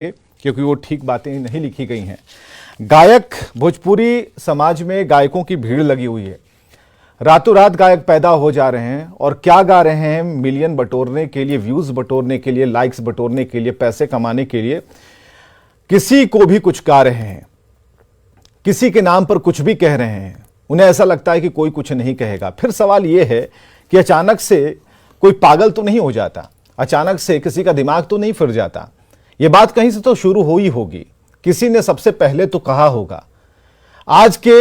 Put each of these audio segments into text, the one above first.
क्योंकि वो ठीक बातें नहीं लिखी गई हैं। गायक, भोजपुरी समाज में गायकों की भीड़ लगी हुई है। रातों रात गायक पैदा हो जा रहे हैं और क्या गा रहे हैं, मिलियन बटोरने के लिए, व्यूज बटोरने के लिए, लाइक्स बटोरने के लिए, पैसे कमाने के लिए किसी को भी कुछ गा रहे हैं, किसी के नाम पर कुछ भी कह रहे हैं। उन्हें ऐसा लगता है कि कोई कुछ नहीं कहेगा। फिर सवाल यह है कि अचानक से कोई पागल तो नहीं हो जाता, अचानक से किसी का दिमाग तो नहीं फिर जाता। यह बात कहीं से तो शुरू हो ही होगी, किसी ने सबसे पहले तो कहा होगा। आज के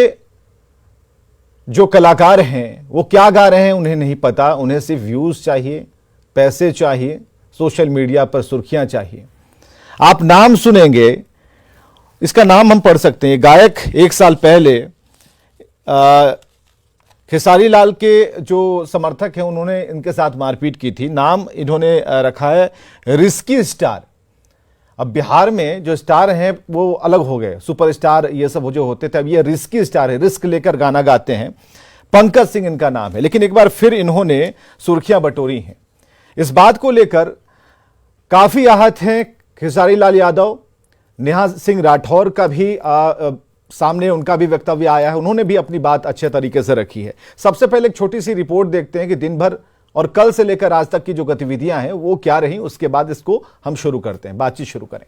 जो कलाकार हैं वो क्या गा रहे हैं उन्हें नहीं पता, उन्हें सिर्फ व्यूज चाहिए, पैसे चाहिए, सोशल मीडिया पर सुर्खियां चाहिए। आप नाम सुनेंगे, इसका नाम हम पढ़ सकते हैं। गायक 1 साल पहले खेसारी लाल के जो समर्थक हैं उन्होंने इनके साथ मारपीट की थी। नाम इन्होंने रखा है रिस्की स्टार। अब बिहार में जो स्टार हैं वो अलग हो गए, सुपरस्टार ये सब जो होते थे, अब ये रिस्की स्टार है, रिस्क लेकर गाना गाते हैं। पंकज सिंह इनका नाम है। लेकिन एक बार फिर इन्होंने सुर्खियां बटोरी हैं। इस बात को लेकर काफी आहत हैं खेसारी लाल यादव। नेहा सिंह राठौर का भी सामने उनका भी वक्तव्य आया है, उन्होंने भी अपनी बात अच्छे तरीके से रखी है। सबसे पहले एक छोटी सी रिपोर्ट देखते हैं कि दिन भर और कल से लेकर आज तक की जो गतिविधियां हैं वो क्या रही, उसके बाद इसको हम शुरू करते हैं, बातचीत शुरू करें।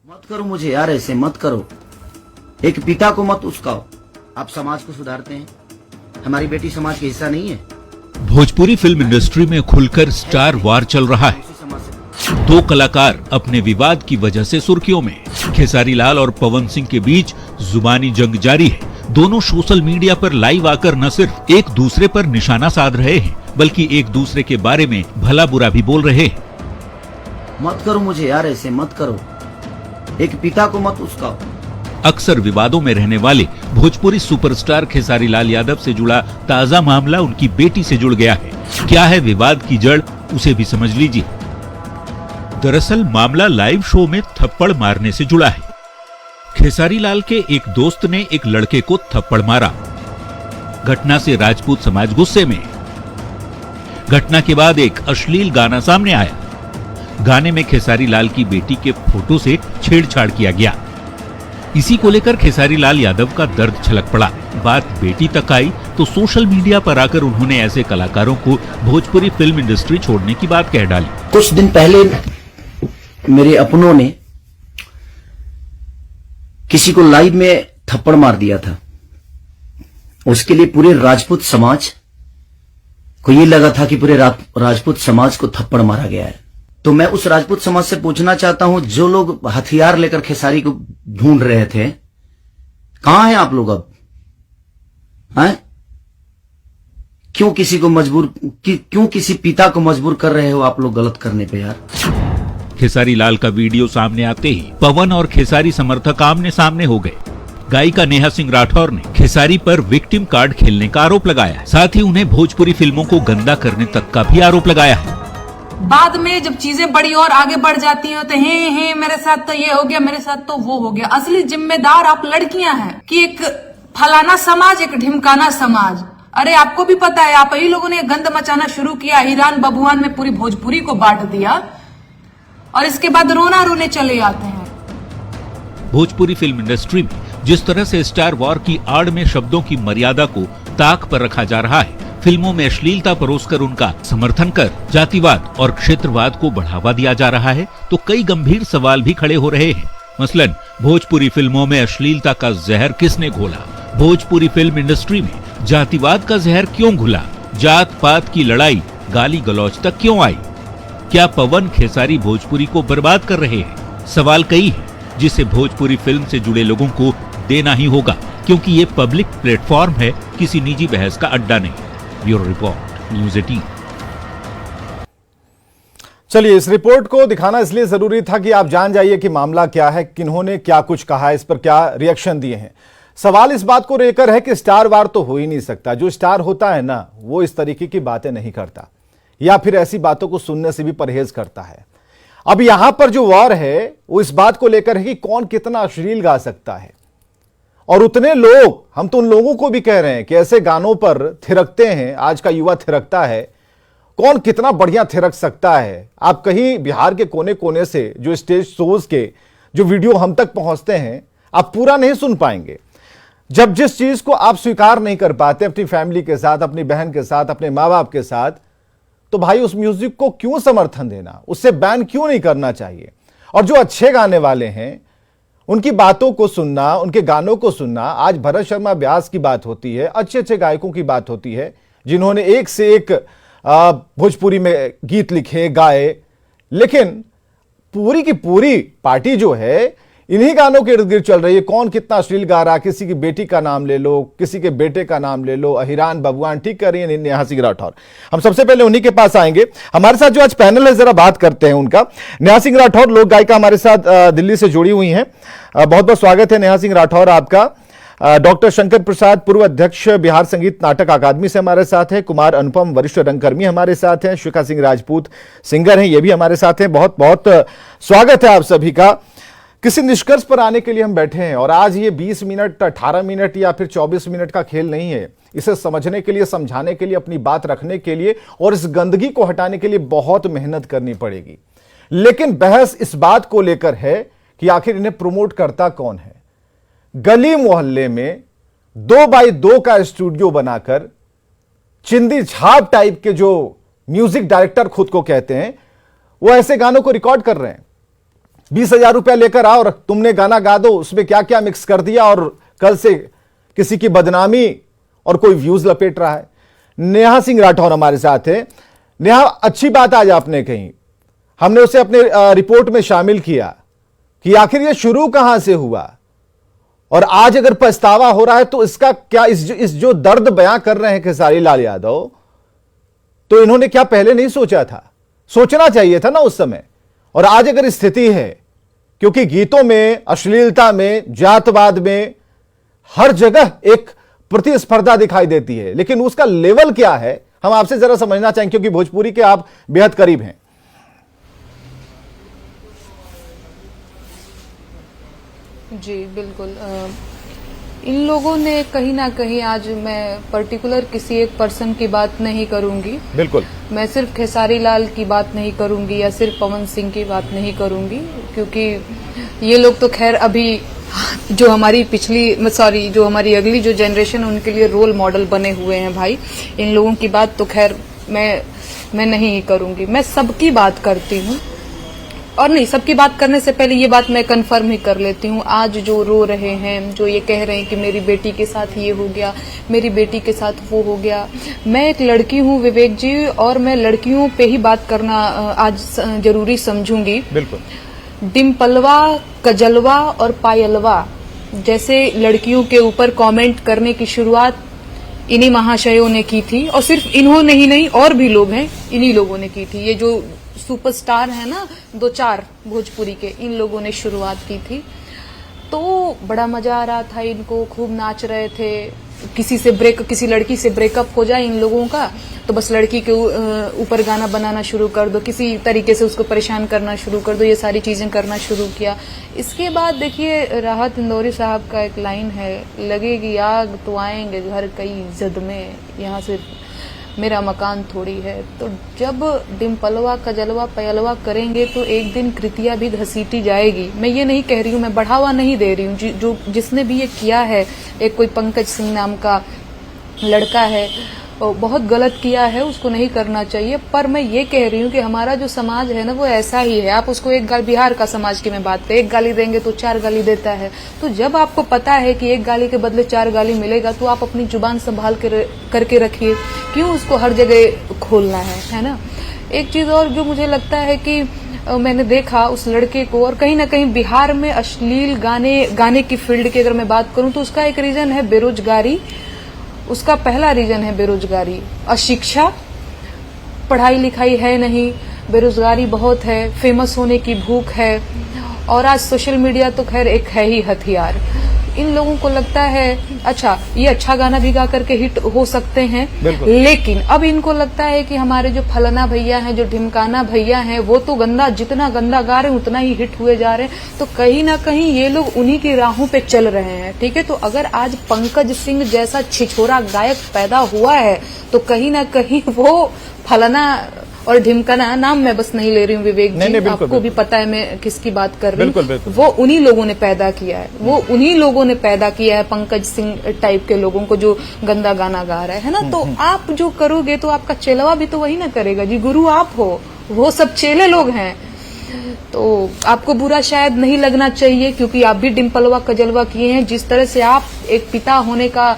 मत करो मुझे यार, ऐसे मत करो, एक पिता को मत उस्काओ। आप समाज को सुधारते हैं, हमारी बेटी समाज का हिस्सा नहीं है। भोजपुरी फिल्म इंडस्ट्री में खुलकर स्टार वार चल रहा है। 2 कलाकार अपने विवाद की वजह से सुर्खियों में। खेसारी लाल और पवन सिंह के बीच जुबानी जंग जारी है। दोनों सोशल मीडिया पर लाइव आकर न सिर्फ एक दूसरे पर निशाना साध रहे हैं, बल्कि एक दूसरे के बारे में भला बुरा भी बोल रहे हैं। मत करो मुझे यार, ऐसे मत करो, एक पिता को मत उस्काओ। अक्सर विवादों में रहने वाले भोजपुरी सुपरस्टार खेसारी लाल यादव से जुड़ा ताजा मामला उनकी बेटी से जुड़ गया है। क्या है विवाद की जड़, उसे भी समझ लीजिए। दरअसल मामला लाइव शो में थप्पड़ मारने से जुड़ा है। खेसारी लाल के एक दोस्त ने एक लड़के को थप्पड़ मारा। घटना से राजपूत समाज गुस्से में। घटना के बाद एक अश्लील गाना सामने आया। गाने में खेसारी लाल की बेटी के फोटो से छेड़छाड़ किया गया। इसी को लेकर खेसारी लाल यादव का दर्द छलक पड़ा। बात बेटी तक आई तो सोशल मीडिया पर आकर उन्होंने ऐसे कलाकारों को भोजपुरी फिल्म इंडस्ट्री छोड़ने की बात कह डाली। कुछ दिन पहले मेरे अपनों ने किसी को लाइव में थप्पड़ मार दिया था। उसके लिए पूरे राजपूत समाज को ये लगा था कि पूरे राजपूत समाज को थप्पड़ मारा गया है। तो मैं उस राजपूत समाज से पूछना चाहता हूं, जो लोग हथियार लेकर खेसारी को ढूंढ रहे थे, कहां हैं आप लोग अब? हैं? क्यों किसी को मजबूर, क्यों किसी पिता को मजबूर कर रहे हो आप लोग गलत करने पे यार? खेसारी लाल का वीडियो सामने आते ही पवन और खेसारी समर्थक आमने सामने हो गए। गायिका नेहा सिंह राठौर ने खेसारी पर विक्टिम कार्ड खेलने का आरोप लगाया। साथ ही उन्हें भोजपुरी फिल्मों को गंदा करने तक का भी आरोप लगाया है। बाद में जब चीजें बड़ी और आगे बढ़ जाती हैं तो हे मेरे साथ तो ये हो गया, मेरे साथ तो वो हो गया। असली जिम्मेदार आप लड़कियां हैं कि एक फलाना समाज, एक ढिमकाना समाज। अरे आपको भी पता है, आप ही लोगों ने गंद मचाना शुरू किया, ईरान बबुआन में पूरी भोजपुरी को बांट दिया और इसके बाद रोना रोने चले आते हैं। भोजपुरी फिल्म इंडस्ट्री में जिस तरह से स्टार वॉर की आड़ में शब्दों की मर्यादा को ताक पर रखा जा रहा है, फिल्मों में अश्लीलता परोसकर उनका समर्थन कर जातिवाद और क्षेत्रवाद को बढ़ावा दिया जा रहा है, तो कई गंभीर सवाल भी खड़े हो रहे हैं। मसलन भोजपुरी फिल्मों में अश्लीलता का जहर किसने घोला? भोजपुरी फिल्म इंडस्ट्री में जातिवाद का जहर क्यों घुला? जात पात की लड़ाई गाली गलौज तक क्यों आई? क्या पवन खेसारी भोजपुरी को बर्बाद कर रहे हैं? सवाल कई है जिसे भोजपुरी फिल्म से जुड़े लोगों को देना ही होगा, क्योंकि ये पब्लिक प्लेटफॉर्म है, किसी निजी बहस का अड्डा नहीं। Bureau report, news 18। चलिए, इस रिपोर्ट को दिखाना इसलिए जरूरी था कि आप जान जाइए कि मामला क्या है, किन्होंने क्या कुछ कहा है, इस पर क्या रिएक्शन दिए हैं। सवाल इस बात को लेकर है कि स्टार वार तो हो ही नहीं सकता। जो स्टार होता है ना, वो इस तरीके की बातें नहीं करता, या फिर ऐसी बातों को सुनने से भी परहेज करता है। अब यहां पर जो वॉर है वो इस बात को लेकर है कि कौन कितना अश्लील गा सकता है। और उतने लोग, हम तो उन लोगों को भी कह रहे हैं कि ऐसे गानों पर थिरकते हैं, आज का युवा थिरकता है, कौन कितना बढ़िया थिरक सकता है। आप कहीं बिहार के कोने कोने से जो स्टेज शोज के जो वीडियो हम तक पहुंचते हैं, आप पूरा नहीं सुन पाएंगे। जब जिस चीज को आप स्वीकार नहीं कर पाते अपनी फैमिली के साथ, अपनी बहन के साथ, अपने माँ बाप के साथ, तो भाई उस म्यूजिक को क्यों समर्थन देना, उससे बैन क्यों नहीं करना चाहिए। और जो अच्छे गाने वाले हैं उनकी बातों को सुनना, उनके गानों को सुनना। आज भरत शर्मा व्यास की बात होती है, अच्छे अच्छे गायकों की बात होती है जिन्होंने एक से एक भोजपुरी में गीत लिखे, गाए, लेकिन पूरी की पूरी पार्टी जो है इन्हीं गानों के इर्द गिर्द चल रही है। कौन कितना अश्लील गा रहा, किसी की बेटी का नाम ले लो, किसी के बेटे का नाम ले लो, अहिरान बबुआन, ठीक कर रही है नेहा सिंह राठौर। हम सबसे पहले उन्हीं के पास आएंगे। हमारे साथ जो आज पैनल है जरा बात करते हैं उनका। नेहा सिंह राठौर लोक गायिका हमारे साथ दिल्ली से जुड़ी हुई हैं। बहुत बहुत स्वागत है नेहा सिंह राठौर आपका। डॉक्टर शंकर प्रसाद पूर्व अध्यक्ष बिहार संगीत नाटक अकादमी से हमारे साथ हैं। कुमार अनुपम वरिष्ठ रंगकर्मी हमारे साथ हैं। शिखा सिंह राजपूत सिंगर हैं, ये भी हमारे साथ हैं। बहुत बहुत स्वागत है आप सभी का। किसी निष्कर्ष पर आने के लिए हम बैठे हैं और आज ये 20 मिनट, 18 मिनट या फिर 24 मिनट का खेल नहीं है। इसे समझने के लिए, समझाने के लिए, अपनी बात रखने के लिए और इस गंदगी को हटाने के लिए बहुत मेहनत करनी पड़ेगी। लेकिन बहस इस बात को लेकर है कि आखिर इन्हें प्रमोट करता कौन है। गली मोहल्ले में 2x2 का स्टूडियो बनाकर चिंदी झाप टाइप के जो म्यूजिक डायरेक्टर खुद को कहते हैं, वो ऐसे गानों को रिकॉर्ड कर रहे हैं। 20,000 रुपया लेकर आओ और तुमने गाना गा दो, उसमें क्या क्या मिक्स कर दिया और कल से किसी की बदनामी और कोई व्यूज लपेट रहा है। नेहा सिंह राठौर हमारे साथ है। नेहा, अच्छी बात आज आपने कही, हमने उसे अपने रिपोर्ट में शामिल किया कि आखिर ये शुरू कहां से हुआ और आज अगर पछतावा हो रहा है तो इसका क्या, इस जो दर्द बयां कर रहे हैं खेसारी लाल यादव, तो इन्होंने क्या पहले नहीं सोचा था? सोचना चाहिए था ना उस समय। और आज अगर स्थिति है, क्योंकि गीतों में, अश्लीलता में, जातवाद में हर जगह एक प्रतिस्पर्धा दिखाई देती है, लेकिन उसका लेवल क्या है हम आपसे जरा समझना चाहेंगे, क्योंकि भोजपुरी के आप बेहद करीब हैं। जी बिल्कुल। इन लोगों ने कहीं ना कहीं, आज मैं पर्टिकुलर किसी एक पर्सन की बात नहीं करूंगी, बिल्कुल, मैं सिर्फ खेसारी लाल की बात नहीं करूंगी या सिर्फ पवन सिंह की बात नहीं करूंगी, क्योंकि ये लोग तो खैर अभी जो हमारी जो हमारी अगली जो जनरेशन है उनके लिए रोल मॉडल बने हुए हैं भाई। इन लोगों की बात तो खैर मैं नहीं करूंगी, मैं सबकी बात करती हूँ। और नहीं, सबकी बात करने से पहले ये बात मैं कंफर्म ही कर लेती हूँ। आज जो रो रहे हैं, जो ये कह रहे हैं कि मेरी बेटी के साथ ये हो गया, मेरी बेटी के साथ वो हो गया, मैं एक लड़की हूँ विवेक जी, और मैं लड़कियों पे ही बात करना आज जरूरी समझूंगी। बिल्कुल। डिम्पलवा, कजलवा और पायलवा जैसे लड़कियों के ऊपर कमेंट करने की शुरुआत इन्हीं महाशयों ने की थी, और सिर्फ इन्होंने ही नहीं, और भी लोग हैं, इन्हीं लोगों ने की थी। ये जो सुपरस्टार है ना 2-4 भोजपुरी के, इन लोगों ने शुरुआत की थी। तो बड़ा मजा आ रहा था, इनको खूब नाच रहे थे। किसी लड़की से ब्रेकअप हो जाए इन लोगों का तो बस लड़की के ऊपर गाना बनाना शुरू कर दो, किसी तरीके से उसको परेशान करना शुरू कर दो, ये सारी चीजें करना शुरू किया। इसके बाद देखिए, राहत इंदौरी साहब का एक लाइन है, लगेगी आग तो आएंगे घर कई जद में, यहाँ से मेरा मकान थोड़ी है। तो जब डिम्पलवा, कजलवा, पयलवा करेंगे तो एक दिन कृतिया भी घसीटी जाएगी। मैं ये नहीं कह रही हूँ, मैं बढ़ावा नहीं दे रही हूँ। जो जिसने भी ये किया है, एक कोई पंकज सिंह नाम का लड़का है, बहुत गलत किया है, उसको नहीं करना चाहिए। पर मैं ये कह रही हूँ कि हमारा जो समाज है ना, वो ऐसा ही है। आप उसको एक गाली, बिहार का समाज की मैं बात करें, एक गाली देंगे तो 4 गाली देता है। तो जब आपको पता है कि एक गाली के बदले 4 गाली मिलेगा, तो आप अपनी जुबान संभाल करके रखिए, क्यों उसको हर जगह खोलना है ना। एक चीज और जो मुझे लगता है कि मैंने देखा उस लड़के को, और कहीं ना कहीं बिहार में अश्लील गाने की फील्ड की अगर मैं बात करूं तो उसका एक रीजन है बेरोजगारी। उसका पहला रीजन है बेरोजगारी, अशिक्षा, पढ़ाई लिखाई है नहीं, बेरोजगारी बहुत है, फेमस होने की भूख है, और आज सोशल मीडिया तो खैर एक है ही हथियार। इन लोगों को लगता है अच्छा ये अच्छा गाना भी गा करके हिट हो सकते हैं, लेकिन अब इनको लगता है कि हमारे जो फलाना भैया हैं, जो ढिमकाना भैया हैं, वो तो गंदा, जितना गंदा गा रहे हैं उतना ही हिट हुए जा रहे हैं। तो कहीं ना कहीं ये लोग उन्हीं की राहों पे चल रहे हैं। ठीक है, तो अगर आज पंकज सिंह जैसा छिछोरा गायक पैदा हुआ है तो कहीं ना कहीं वो फलाना और ढिमकाना, नाम मैं बस नहीं ले रही हूँ विवेक जी, नहीं, आपको भी पता है मैं किसकी बात कर रही हूँ। बिल्कुल। वो उन्हीं लोगों ने पैदा किया है, वो उन्हीं लोगों ने पैदा किया है पंकज सिंह टाइप के लोगों को जो गंदा गाना गा रहा है ना। तो आप जो करोगे तो आपका चेलवा भी तो वही ना करेगा जी, गुरु आप हो, वो सब चेले लोग हैं। तो आपको बुरा शायद नहीं लगना चाहिए क्योंकि आप भी डिम्पलवा कजलवा किए हैं। जिस तरह से आप एक पिता होने का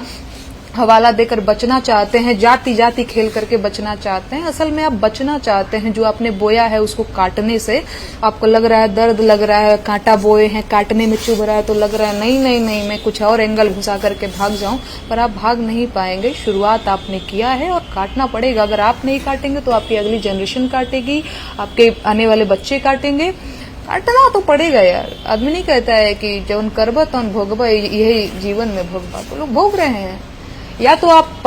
हवाला देकर बचना चाहते हैं, जाति जाति खेल करके बचना चाहते हैं, असल में आप बचना चाहते हैं जो आपने बोया है उसको काटने से। आपको लग रहा है दर्द लग रहा है, कांटा बोए हैं, काटने में चुभ रहा है, तो लग रहा है नहीं नहीं नहीं मैं कुछ और एंगल घुसा करके भाग जाऊं, पर आप भाग नहीं पाएंगे। शुरुआत आपने किया है और काटना पड़ेगा। अगर आप नहीं काटेंगे तो आपकी अगली जनरेशन काटेगी, आपके आने वाले बच्चे काटेंगे। काटना तो पड़ेगा यार। आदमी नहीं कहता है कि जौन करबा तौन भोगबा, यही जीवन में भोगबा, तो लोग भोग रहे हैं। या तो आप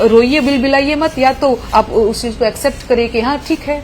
रोइए बिलबिलाइए मत, या तो आप उस चीज को एक्सेप्ट करिए कि हाँ ठीक है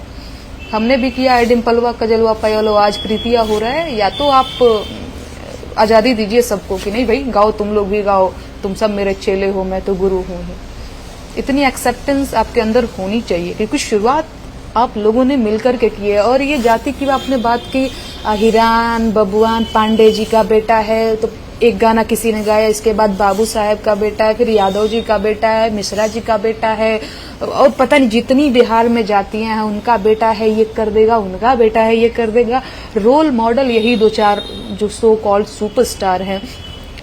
हमने भी किया है, डिम्पलवा कजलवा पयलो आज प्रीतिया हो रहा है। या तो आप आजादी दीजिए सबको कि नहीं भाई गाओ, तुम लोग भी गाओ, तुम सब मेरे चेले हो, मैं तो गुरु हूं ही। इतनी एक्सेप्टेंस आपके अंदर होनी चाहिए क्योंकि शुरुआत आप लोगों ने मिलकर के की है। और ये जाति की आपने बात की, हिरान बबुआन पांडे जी का बेटा है तो एक गाना किसी ने गाया, इसके बाद बाबू साहेब का बेटा है, फिर यादव जी का बेटा है, मिश्रा जी का बेटा है, और पता नहीं जितनी बिहार में जातियां हैं उनका बेटा है ये कर देगा, उनका बेटा है ये कर देगा। रोल मॉडल यही दो चार जो सो कॉल्ड सुपरस्टार हैं।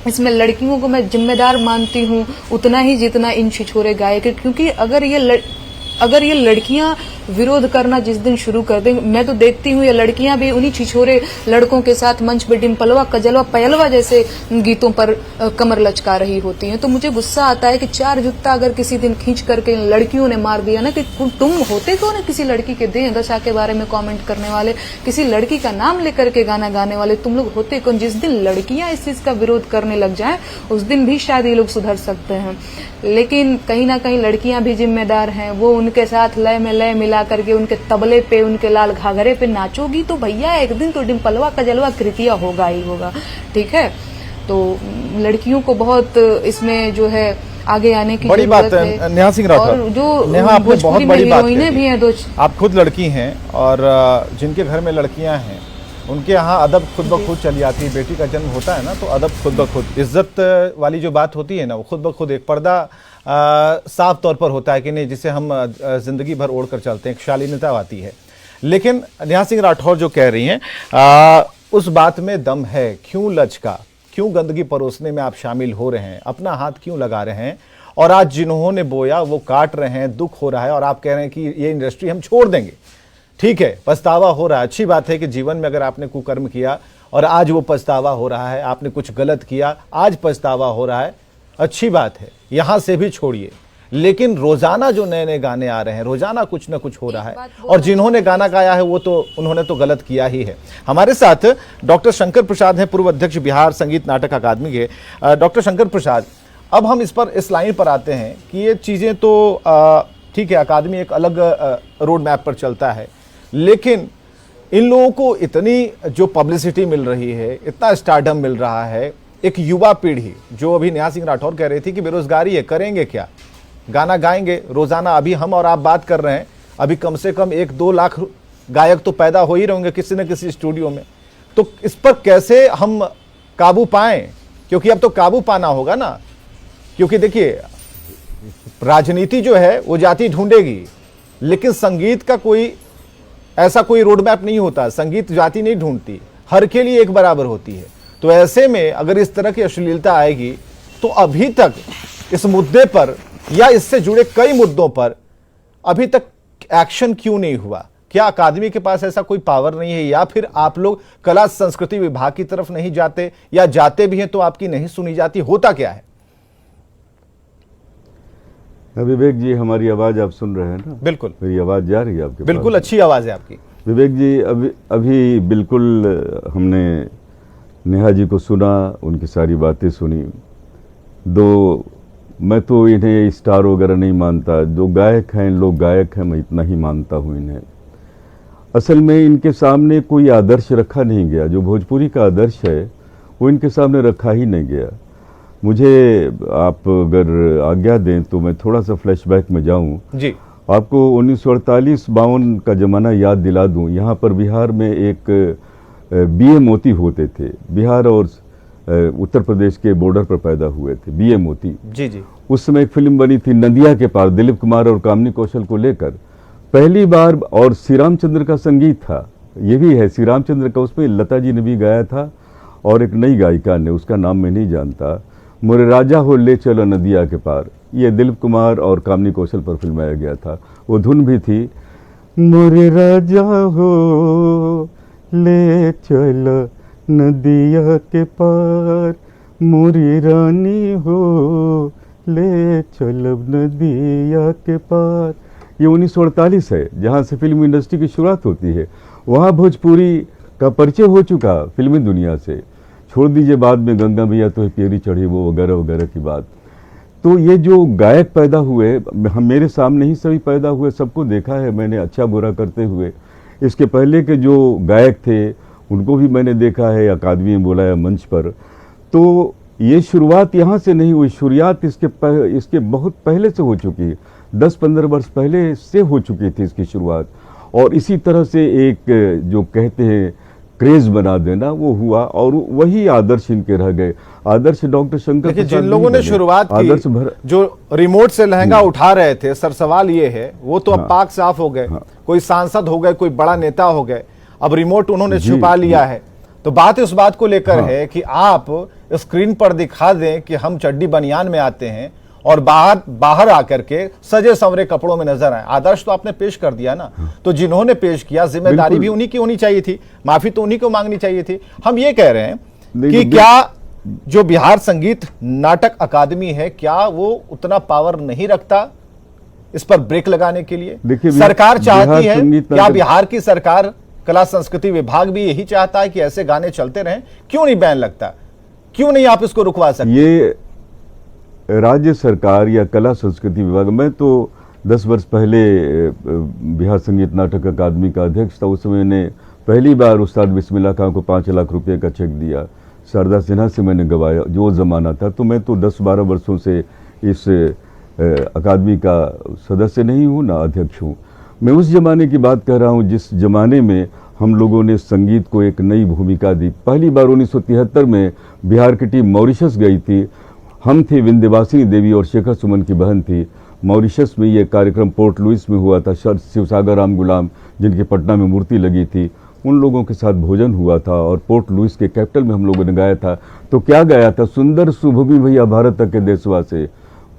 इसमें लड़कियों को मैं जिम्मेदार मानती हूँ उतना ही जितना इन छिछोरे गायक, क्योंकि अगर ये लड़कियां विरोध करना जिस दिन शुरू कर देंगे, मैं तो देखती हूँ ये लड़कियां भी उन्हीं छिछोरे लड़कों के साथ मंच पे डिम्पलवा कजलवा पयलवा जैसे गीतों पर कमर लचका रही होती हैं। तो मुझे गुस्सा आता है कि चार जुत्ता अगर किसी दिन खींच करके लड़कियों ने मार दिया ना कि तुम होते कौन है किसी लड़की के देह दशा के बारे में कमेंट करने वाले, किसी लड़की का नाम लेकर के गाना गाने वाले, तुम लोग होते कौन? जिस दिन लड़कियां इस चीज का विरोध करने लग जाए उस दिन भी शायद ये लोग सुधर सकते हैं। लेकिन कहीं ना कहीं लड़कियां भी जिम्मेदार हैं, वो उनके साथ लय में लय मिला करके उनके तबले पे, उनके लाल घाघरे पे नाचोगी तो भैया एक दिन तो डिम्पलवा कजलवा कृतिया होगा ही होगा। ठीक है, तो लड़कियों को बहुत इसमें जो है आगे आने की बड़ी बात है। नेहा सिंह राठौर, और जो नेहा आपने बहुत बड़ी बात कही भी हैं, दो आप खुद लड़की हैं और जिनके घर में लड़कियां हैं उनके यहाँ अदब खुद ब खुद चली आती है। बेटी का जन्म होता है ना तो अदब खुद ब खुद, इज्जत वाली जो बात होती है ना वो खुद ब खुद एक पर्दा साफ तौर पर होता है कि नहीं, जिसे हम जिंदगी भर ओढ़ कर चलते हैं, एक शालीनता आती है। लेकिन नेहा सिंह राठौर जो कह रही हैं उस बात में दम है। क्यों लचका, क्यों गंदगी परोसने में आप शामिल हो रहे हैं, अपना हाथ क्यों लगा रहे हैं? और आज जिन्होंने बोया वो काट रहे हैं, दुख हो रहा है और आप कह रहे हैं कि ये इंडस्ट्री हम छोड़ देंगे। ठीक है, पछतावा हो रहा है, अच्छी बात है कि जीवन में अगर आपने कुकर्म किया और आज वो पछतावा हो रहा है, आपने कुछ गलत किया आज पछतावा हो रहा है, अच्छी बात है, यहां से भी छोड़िए। लेकिन रोजाना जो नए नए गाने आ रहे हैं, रोजाना कुछ ना कुछ हो रहा है और जिन्होंने गाना गाया है वो तो उन्होंने तो गलत किया ही है। हमारे साथ डॉक्टर शंकर प्रसाद हैं, पूर्व अध्यक्ष बिहार संगीत नाटक अकादमी के। डॉक्टर शंकर प्रसाद, अब हम इस लाइन पर आते हैं कि ये चीजें तो ठीक है, अकादमी एक अलग रोड मैप पर चलता है, लेकिन इन लोगों को इतनी जो पब्लिसिटी मिल रही है, इतना स्टारडम मिल रहा है, एक युवा पीढ़ी जो अभी नेहा सिंह राठौर कह रही थी कि बेरोजगारी है, करेंगे क्या, गाना गाएंगे रोजाना। अभी हम और आप बात कर रहे हैं, अभी कम से कम 1-2 लाख गायक तो पैदा हो ही रहेंगे किसी न किसी स्टूडियो में। तो इस पर कैसे हम काबू पाएं, क्योंकि अब तो काबू पाना होगा ना, क्योंकि देखिए राजनीति जो है वो जाति ढूंढेगी, लेकिन संगीत का कोई ऐसा कोई रोड मैप नहीं होता, संगीत जाति नहीं ढूंढती, हर के लिए एक बराबर होती है। तो ऐसे में अगर इस तरह की अश्लीलता आएगी तो अभी तक इस मुद्दे पर या इससे जुड़े कई मुद्दों पर अभी तक एक्शन क्यों नहीं हुआ? क्या अकादमी के पास ऐसा कोई पावर नहीं है, या फिर आप लोग कला संस्कृति विभाग की तरफ नहीं जाते, या जाते भी हैं तो आपकी नहीं सुनी जाती? होता क्या है? विवेक जी, हमारी आवाज आप सुन रहे हैं ना? बिल्कुल, मेरी आवाज जा रही है आपके बिल्कुल पास? अच्छी आवाज है आपकी। विवेक जी, अभी बिल्कुल हमने नेहा जी को सुना, उनकी सारी बातें सुनी। मैं तो इन्हें स्टार वगैरह नहीं मानता, जो गायक हैं, लोग गायक हैं, मैं इतना ही मानता हूँ इन्हें। असल में इनके सामने कोई आदर्श रखा नहीं गया, जो भोजपुरी का आदर्श है वो इनके सामने रखा ही नहीं गया। मुझे आप अगर आज्ञा दें तो मैं थोड़ा सा फ्लैशबैक में जाऊं, जी। आपको 1948-52 का ज़माना याद दिला दूं। यहाँ पर बिहार में एक बीए मोती होते थे, बिहार और उत्तर प्रदेश के बॉर्डर पर पैदा हुए थे बीए मोती। जी जी। उस समय एक फिल्म बनी थी नदिया के पार, दिलीप कुमार और कामिनी कौशल को लेकर पहली बार, और श्री रामचंद्र का संगीत था, ये भी है श्री रामचंद्र का, उसमें लता जी ने भी गाया था और एक नई गायिका ने, उसका नाम मैं नहीं जानता, मोरे राजा हो ले चलो नदिया के पार, ये दिलीप कुमार और कामिनी कौशल पर फिल्माया गया था। वो धुन भी थी, मोरे राजा हो ले चलो नदिया के पार, मोरी रानी हो ले चलो नदिया के पार। ये 1948 है, जहाँ से फिल्म इंडस्ट्री की शुरुआत होती है। वहाँ भोजपुरी का परिचय हो चुका फिल्मी दुनिया से। छोड़ दीजिए बाद में गंगा मैया तो पेरी चढ़ी, वो वगैरह वगैरह की बात। तो ये जो गायक पैदा हुए, हम मेरे सामने ही सभी पैदा हुए, सबको देखा है मैंने अच्छा बुरा करते हुए। इसके पहले के जो गायक थे उनको भी मैंने देखा है, अकादमी में बुलाया मंच पर। तो ये शुरुआत यहाँ से नहीं हुई, शुरुआत इसके बहुत पहले से हो चुकी है, 10-15 वर्ष पहले से हो चुकी थी इसकी शुरुआत। और इसी तरह से एक जो कहते हैं क्रेज बना देना, वो हुआ, और वही आदर्श इनके रह गए। आदर्श डॉक्टर शंकर देखिए, प्रसाद जिन लोगों ने शुरुआत की, जो रिमोट से लहंगा उठा रहे थे, सर सवाल ये है, वो तो अब पाक साफ हो गए, कोई सांसद हो गए, कोई बड़ा नेता हो गए, अब रिमोट उन्होंने छुपा लिया है। तो बात इस बात को लेकर है कि आप स्क्रीन पर दिखा दें कि हम चड्डी बनियान में आते हैं और बाहर आकर के सजे संवरे कपड़ों में नजर आए। आदर्श तो आपने पेश कर दिया ना, तो जिन्होंने पेश किया जिम्मेदारी भी उन्हीं की होनी चाहिए थी, माफी तो उन्हीं को मांगनी चाहिए थी। हम ये कह रहे हैं कि क्या जो बिहार संगीत नाटक अकादमी है, क्या वो उतना पावर नहीं रखता इस पर ब्रेक लगाने के लिए? सरकार चाहती है, क्या बिहार की सरकार, कला संस्कृति विभाग भी यही चाहता है कि ऐसे गाने चलते रहें? क्यों नहीं बैन लगता? क्यों नहीं आप इसको रुकवा सकते? ये राज्य सरकार या कला संस्कृति विभाग, मैं तो 10 वर्ष पहले बिहार संगीत नाटक अकादमी का अध्यक्ष था। उस समय मैंने पहली बार उस्ताद बिस्मिल्लाह खां को 5 लाख रुपए का चेक दिया, शारदा सिन्हा से मैंने गवाया, जो ज़माना था। तो मैं तो 10-12 वर्षों से इस अकादमी का सदस्य नहीं हूँ ना अध्यक्ष हूँ। मैं उस जमाने की बात कर रहा हूँ जिस जमाने में हम लोगों ने संगीत को एक नई भूमिका दी। पहली बार 1973 में बिहार की टीम मॉरिशस गई थी। हम थे, विंध्यवासिनी देवी और शेखर सुमन की बहन थी। मॉरिशस में ये कार्यक्रम पोर्ट लुइस में हुआ था। शिवसागर राम गुलाम, जिनकी पटना में मूर्ति लगी थी, उन लोगों के साथ भोजन हुआ था और पोर्ट लुइस के कैपिटल में हम लोगों ने गाया था। तो क्या गाया था? सुंदर सुभूमि भैया भारत के देशवासी,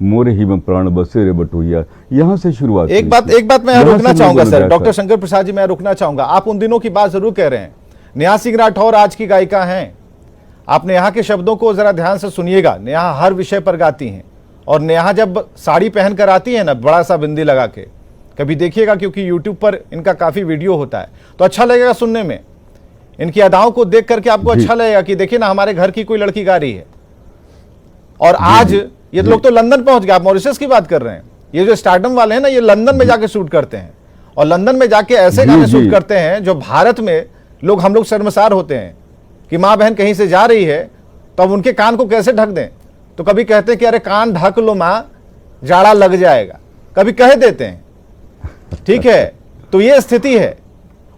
मोरे ही में प्राण बसे रे बटुइया। यहाँ से शुरुआत। एक बात मैं रुकना चाहूंगा सर, डॉक्टर शंकर प्रसाद जी, मैं रुकना चाहूंगा। आप उन दिनों की बात जरूर कह रहे हैं। नेहा सिंह राठौर आज की गायिका हैं। आप नेहा के शब्दों को जरा ध्यान से सुनिएगा। नेहा हर विषय पर गाती हैं, और नेहा जब साड़ी पहन कर आती है ना, बड़ा सा बिंदी लगा के, कभी देखिएगा, क्योंकि यूट्यूब पर इनका काफी वीडियो होता है, तो अच्छा लगेगा सुनने में। इनकी अदाओं को देख करके आपको अच्छा लगेगा कि देखिए ना, हमारे घर की कोई लड़की गा रही है। और आज ये लोग तो लंदन पहुंच गए, आप मॉरिशस की बात कर रहे हैं। ये जो स्टारडम वाले हैं ना, ये लंदन में जाके शूट करते हैं, और लंदन में जाके ऐसे गाने शूट करते हैं जो भारत में हम लोग शर्मसार होते हैं कि माँ बहन कहीं से जा रही है तो अब उनके कान को कैसे ढक दें। तो कभी कहते हैं कि अरे कान ढक लो माँ, जाड़ा लग जाएगा, कभी कह देते हैं। ठीक है, तो ये स्थिति है।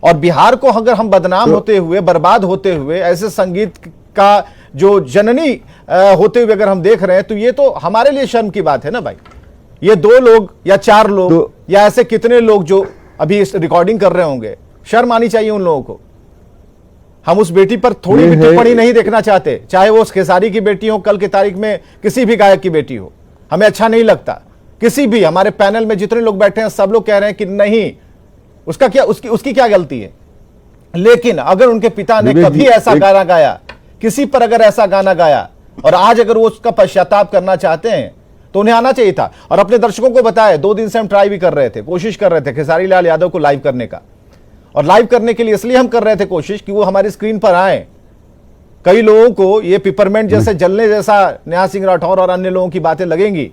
और बिहार को अगर हम बदनाम होते हुए, बर्बाद होते हुए, ऐसे संगीत का जो जननी होते हुए अगर हम देख रहे हैं, तो ये तो हमारे लिए शर्म की बात है ना भाई। ये 2 लोग या 4 लोग या ऐसे कितने लोग जो अभी इस रिकॉर्डिंग कर रहे होंगे, शर्म आनी चाहिए उन लोगों को। हम उस बेटी पर थोड़ी भी टिप्पणी नहीं देखना चाहते, चाहे वो खेसारी की बेटी हो, कल की तारीख में किसी भी गायक की बेटी हो, हमें अच्छा नहीं लगता। किसी भी, हमारे पैनल में जितने लोग बैठे हैं सब लोग कह रहे हैं कि नहीं, उसका क्या, उसकी क्या गलती है। लेकिन अगर उनके पिता ने कभी ऐसा गाना गाया, किसी पर अगर ऐसा गाना गाया, और आज अगर वो उसका पश्चाताप करना चाहते हैं, तो उन्हें आना चाहिए था। और अपने दर्शकों को बताया, 2 दिन से हम ट्राई भी कर रहे थे, कोशिश कर रहे थे खेसारी लाल यादव को लाइव करने का। और लाइव करने के लिए इसलिए हम कर रहे थे कोशिश कि वो हमारी स्क्रीन पर आए, कई लोगों को ये पिपरमेंट जैसे जलने जैसा नेहा सिंह राठौर और अन्य लोगों की बातें लगेंगी,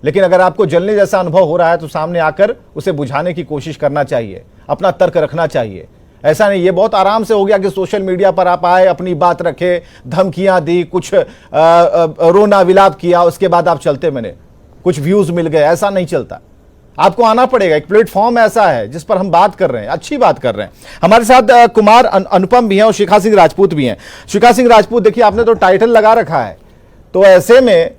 लेकिन अगर आपको जलने जैसा अनुभव हो रहा है तो सामने आकर उसे बुझाने की कोशिश करना चाहिए, अपना तर्क रखना चाहिए। ऐसा नहीं ये बहुत आराम से हो गया कि सोशल मीडिया पर आप आए, अपनी बात रखे, धमकियां दी, कुछ रोना विलाप किया, उसके बाद आप चलते बने, कुछ व्यूज मिल गए। ऐसा नहीं चलता, आपको आना पड़ेगा। एक प्लेटफॉर्म ऐसा है जिस पर हम बात कर रहे हैं, अच्छी बात कर रहे हैं। हमारे साथ कुमार अनुपम भी हैं और शिखा सिंह राजपूत भी हैं। शिखा सिंह राजपूत, देखिए आपने तो टाइटल लगा रखा है, तो ऐसे में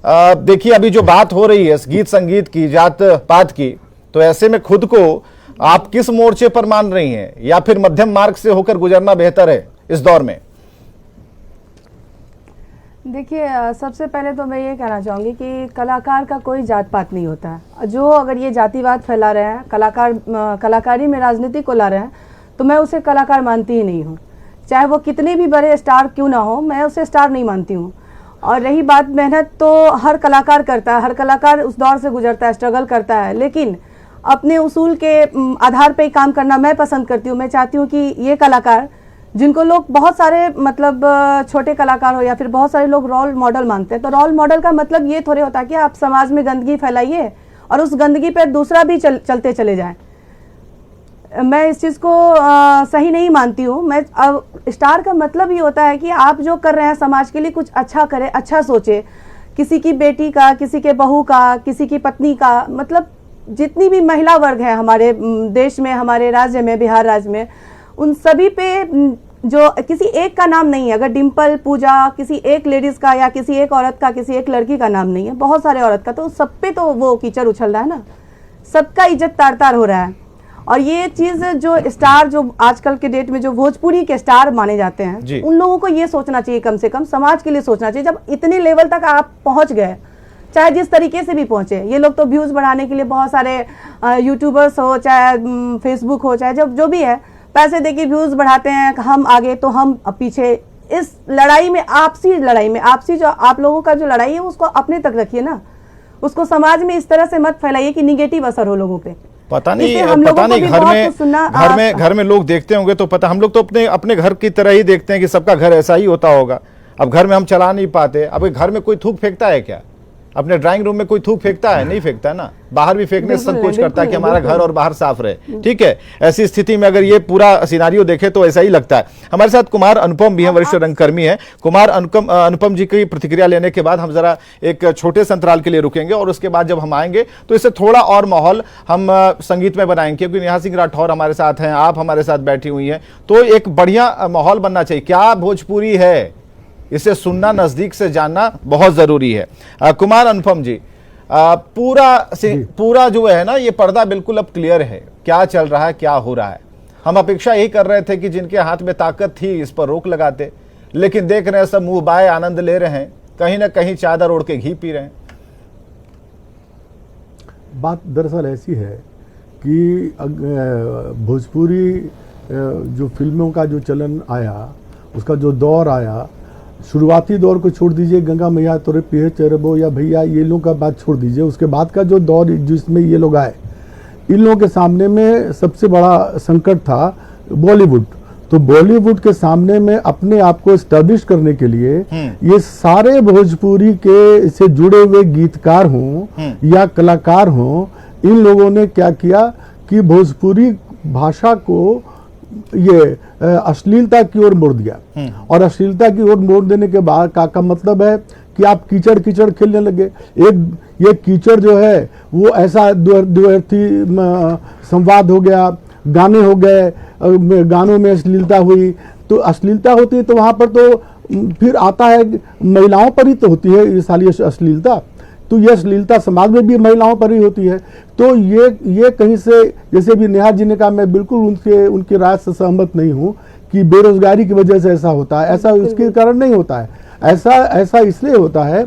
देखिए अभी जो बात हो रही है गीत संगीत की, जात पात की, तो ऐसे में खुद को आप किस मोर्चे पर मान रही हैं, या फिर मध्यम मार्ग से होकर गुजरना बेहतर है इस दौर में? देखिए, सबसे पहले तो मैं ये कहना चाहूँगी कि कलाकार का कोई जात पात नहीं होता है। जो अगर ये जातिवाद फैला रहे हैं, कलाकारी में राजनीति को ला रहे हैं, तो मैं उसे कलाकार मानती ही नहीं हूँ। चाहे वो कितने भी बड़े स्टार क्यों ना हो, मैं उसे स्टार नहीं मानती हूँ। और रही बात मेहनत, तो हर कलाकार करता है, हर कलाकार उस दौर से गुजरता है, स्ट्रगल करता है, लेकिन अपने उसूल के आधार पे ही काम करना मैं पसंद करती हूँ। मैं चाहती हूँ कि ये कलाकार, जिनको लोग बहुत सारे मतलब छोटे कलाकार हो या फिर बहुत सारे लोग रोल मॉडल मानते हैं, तो रोल मॉडल का मतलब ये थोड़े होता है कि आप समाज में गंदगी फैलाइए और उस गंदगी पे दूसरा भी चलते चले जाएं। मैं इस चीज़ को सही नहीं मानती हूँ। मैं स्टार का मतलब ये होता है कि आप जो कर रहे हैं समाज के लिए कुछ अच्छा करें, अच्छा सोचे, किसी की बेटी का, किसी के बहू का, किसी की पत्नी का, मतलब जितनी भी महिला वर्ग है हमारे देश में, हमारे राज्य में, बिहार राज्य में, उन सभी पे जो किसी एक का नाम नहीं है। अगर डिम्पल, पूजा, किसी एक लेडीज़ का या किसी एक औरत का, किसी एक लड़की का नाम नहीं है, बहुत सारे औरत का, तो सब पे तो वो कीचड़ उछल रहा है ना, सबका इज्जत तार तार हो रहा है। और ये चीज़ जो स्टार, जो आजकल के डेट में जो भोजपुरी के स्टार माने जाते हैं, उन लोगों को ये सोचना चाहिए, कम से कम समाज के लिए सोचना चाहिए। जब इतने लेवल तक आप पहुंच गए, चाहे जिस तरीके से भी पहुंचे, ये लोग तो व्यूज़ बढ़ाने के लिए बहुत सारे यूट्यूबर्स हो, चाहे फेसबुक हो, चाहे जब जो भी है, पैसे देके व्यूज़ बढ़ाते हैं, हम आगे तो हम पीछे। इस लड़ाई में, आपसी जो आप लोगों का जो लड़ाई है उसको अपने तक रखिए ना, उसको समाज में इस तरह से मत फैलाइए कि निगेटिव असर हो लोगों पे। पता नहीं घर में लोग देखते होंगे तो पता, हम लोग तो अपने घर की तरह ही देखते हैं कि सबका घर ऐसा ही होता होगा। अब घर में हम चला नहीं पाते, अब घर में कोई थूक फेंकता है क्या? अपने ड्राइंग रूम में कोई थूक फेंकता है? नहीं फेंकता है ना। बाहर भी फेंकने से संकोच करता है कि हमारा घर और बाहर साफ रहे। ठीक है, ऐसी स्थिति में अगर ये पूरा सिनारियो देखे तो ऐसा ही लगता है। हमारे साथ कुमार अनुपम भी हैं, वरिष्ठ रंगकर्मी हैं। कुमार अनुपम जी की प्रतिक्रिया लेने के बाद हम जरा एक छोटे से अंतराल के लिए रुकेंगे और उसके बाद जब हम आएंगे तो इससे थोड़ा और माहौल हम संगीत में बनाएंगे, क्योंकि नेहा सिंह राठौर हमारे साथ हैं, आप हमारे साथ बैठी हुई हैं, तो एक बढ़िया माहौल बनना चाहिए। क्या भोजपुरी है, इसे सुनना, नजदीक से जानना बहुत जरूरी है। कुमार अनुपम जी, पूरा जो है ना, ये पर्दा बिल्कुल अब क्लियर है, क्या चल रहा है, क्या हो रहा है। हम अपेक्षा यही कर रहे थे कि जिनके हाथ में ताकत थी इस पर रोक लगाते, लेकिन देख रहे हैं सब मुंह बाए आनंद ले रहे हैं, कहीं ना कहीं चादर ओढ़ के घी पी रहे हैं। बात दरअसल ऐसी है कि भोजपुरी जो फिल्मों का जो चलन आया, उसका जो दौर आया, शुरुआती दौर को छोड़ दीजिए, गंगा मैया तोरे पिए चरबो या भैया, ये लोग का बात छोड़ दीजिए, उसके बाद का जो दौर जिसमें ये लोग आए, इन लोगों के सामने में सबसे बड़ा संकट था बॉलीवुड। तो बॉलीवुड के सामने में अपने आप को एस्टैब्लिश करने के लिए ये सारे भोजपुरी के से जुड़े हुए गीतकार हों या कलाकार हों, इन लोगों ने क्या किया कि भोजपुरी भाषा को ये अश्लीलता की ओर मोड़ दिया। और अश्लीलता की ओर मोड़ देने के बाद का मतलब है कि आप कीचड़ कीचड़ खेलने लगे। ये कीचड़ जो है वो ऐसा द्व्यर्थी संवाद हो गया, गाने हो गए, गानों में अश्लीलता हुई, तो अश्लीलता होती है तो वहाँ पर तो फिर आता है महिलाओं पर ही तो होती है ये सारी अश्लीलता। तो ये अश्लीलता समाज में भी महिलाओं पर ही होती है। तो ये कहीं से, जैसे भी नेहा जी ने कहा, मैं बिल्कुल उनकी राय से सहमत नहीं हूँ कि बेरोजगारी की वजह से ऐसा होता है, ऐसा उसके कारण नहीं होता है। ऐसा इसलिए होता है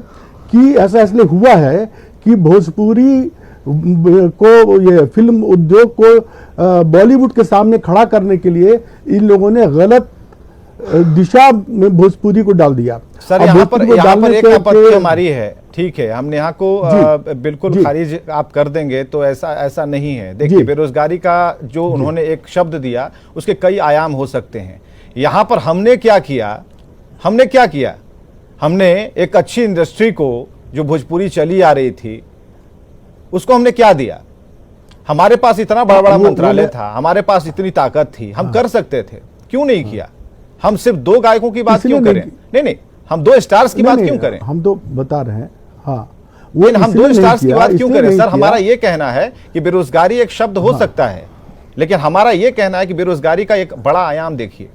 कि ऐसा इसलिए हुआ है कि भोजपुरी को, ये फिल्म उद्योग को बॉलीवुड के सामने खड़ा करने के लिए इन लोगों ने गलत दिशा में भोजपुरी को डाल दिया। सर, यहाँ पर एक आपत्ति हमारी है, ठीक है, हम यहाँ को बिल्कुल खारिज आप कर देंगे, तो ऐसा नहीं है। देखिए, बेरोजगारी का जो उन्होंने एक शब्द दिया, उसके कई आयाम हो सकते हैं। यहाँ पर हमने क्या किया हमने क्या किया? हमने एक अच्छी इंडस्ट्री को, जो भोजपुरी चली आ रही थी, उसको हमने क्या दिया? हमारे पास इतना बड़ा बड़ा मंत्रालय था, हमारे पास इतनी ताकत थी, हम कर सकते थे, क्यों नहीं किया? हम सिर्फ 2 गायकों की बात क्यों करें? नहीं, हम 2 स्टार्स की बात क्यों करें? हम तो बता रहे हैं, हाँ, हम 2 स्टार्स की बात क्यों करें? सर, हमारा ये कहना है कि बेरोजगारी एक शब्द हो सकता है, लेकिन हमारा ये कहना है कि बेरोजगारी का एक बड़ा आयाम देखिए,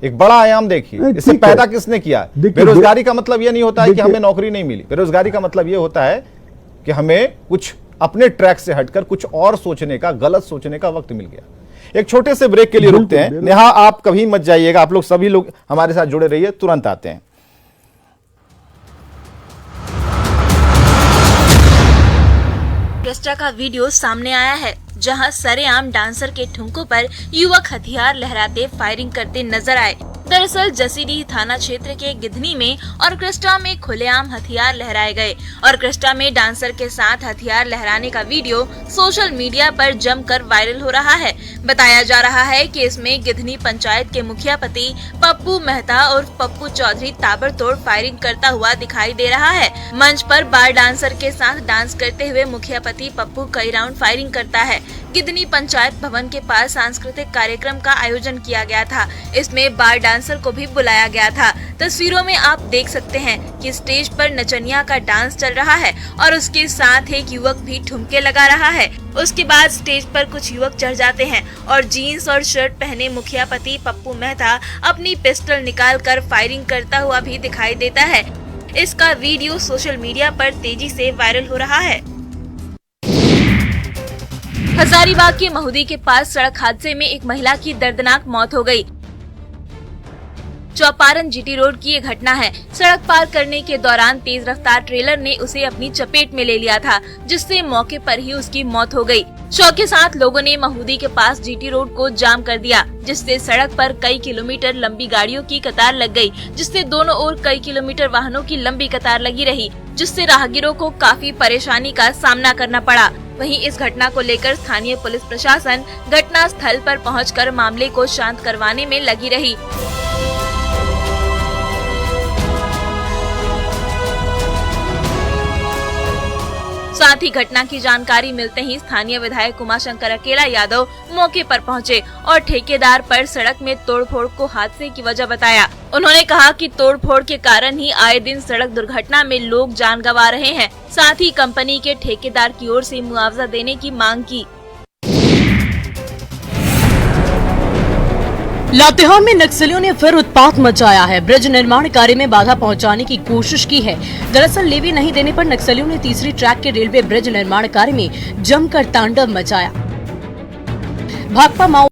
एक बड़ा आयाम देखिए। इसे पैदा किसने किया? बेरोजगारी का मतलब यह नहीं होता है कि हमें नौकरी नहीं मिली। बेरोजगारी का मतलब यह होता है कि हमें कुछ अपने ट्रैक से हटकर कुछ और सोचने का, गलत सोचने का वक्त मिल गया। एक छोटे से ब्रेक के लिए रुकते हैं। नेहा, आप कभी मत जाइएगा, आप लोग सभी लोग हमारे साथ जुड़े रहिए, तुरंत आते हैं। ऑर्केस्ट्रा का वीडियो सामने आया है, जहां सरेआम डांसर के ठुमकों पर युवक हथियार लहराते फायरिंग करते नजर आए। दरअसल जसीडीह थाना क्षेत्र के गिधनी में ऑर्केस्ट्रा में खुलेआम हथियार लहराए गए। ऑर्केस्ट्रा में डांसर के साथ हथियार लहराने का वीडियो सोशल मीडिया पर जमकर वायरल हो रहा है। बताया जा रहा है कि इसमें गिधनी पंचायत के मुखिया पति पप्पू मेहता और पप्पू चौधरी ताबड़तोड़ फायरिंग करता हुआ दिखाई दे रहा है। मंच पर बार डांसर के साथ डांस करते हुए मुखिया पति पप्पू कई राउंड फायरिंग करता है। गिधनी पंचायत भवन के पास सांस्कृतिक कार्यक्रम का आयोजन किया गया था। इसमें बार डांसर को भी बुलाया गया था। तस्वीरों में आप देख सकते हैं कि स्टेज पर नचनिया का डांस चल रहा है और उसके साथ एक युवक भी ठुमके लगा रहा है। उसके बाद स्टेज पर कुछ युवक चढ़ जाते हैं और जीन्स और शर्ट पहने मुखिया पति पप्पू मेहता अपनी पिस्टल निकालकर फायरिंग करता हुआ भी दिखाई देता है। इसका वीडियो सोशल मीडिया पर तेजी से वायरल हो रहा है। हजारीबाग के महुदी के पास सड़क हादसे में एक महिला की दर्दनाक मौत हो गई। चौपारण जीटी रोड की ये घटना है। सड़क पार करने के दौरान तेज रफ्तार ट्रेलर ने उसे अपनी चपेट में ले लिया था, जिससे मौके पर ही उसकी मौत हो गई। शौक के साथ लोगों ने महुदी के पास जीटी रोड को जाम कर दिया, जिससे सड़क पर कई किलोमीटर लंबी गाड़ियों की कतार लग गई, जिससे दोनों ओर कई किलोमीटर वाहनों की लंबी कतार लगी रही, जिससे राहगीरों को काफी परेशानी का सामना करना पड़ा। वहीं इस घटना को लेकर स्थानीय पुलिस प्रशासन घटना स्थल पर पहुंचकर मामले को शांत करवाने में लगी रही। साथ ही घटना की जानकारी मिलते ही स्थानीय विधायक उमाशंकर अकेला यादव मौके पर पहुंचे और ठेकेदार पर सड़क में तोड़फोड़ को हादसे की वजह बताया। उन्होंने कहा कि तोड़फोड़ के कारण ही आए दिन सड़क दुर्घटना में लोग जान गंवा रहे हैं। साथ ही कंपनी के ठेकेदार की ओर से मुआवजा देने की मांग की। लातेहार में नक्सलियों ने फिर उत्पात मचाया है। ब्रिज निर्माण कार्य में बाधा पहुंचाने की कोशिश की है। दरअसल लेवी नहीं देने पर नक्सलियों ने तीसरी ट्रैक के रेलवे ब्रिज निर्माण कार्य में जमकर तांडव मचाया। भाकपा माओ